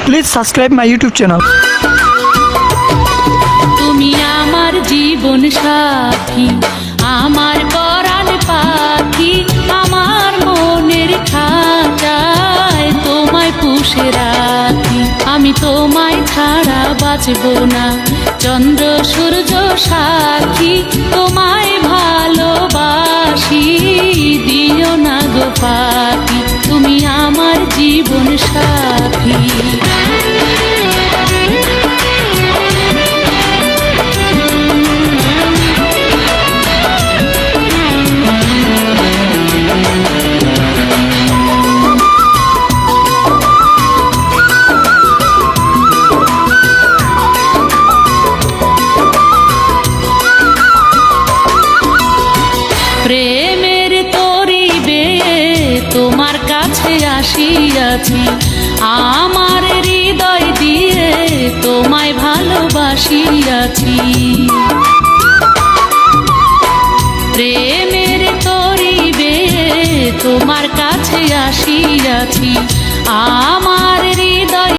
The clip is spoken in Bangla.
Please subscribe my YouTube channel. তুমি আমার জীবন সাথী, আমার পরাণ পাখি, আমার মনের খাঁচায় তোমায় পুষে রাখি। আমি তোমায় ছাড়া বাঁচব না, চন্দ্র সূর্য সাক্ষী, তোমায় ভালোবাসি, দিও না গো পাখি, তুমি আমার জীবন সাথী। প্রেমের তরিবে তোমার কাছে আসিয়াছি, আমার হৃদয় দিয়ে তোমায় ভালোবাসিয়াছি। প্রেমের তরিবে তোমার কাছে আসিয়াছি, আমার হৃদয়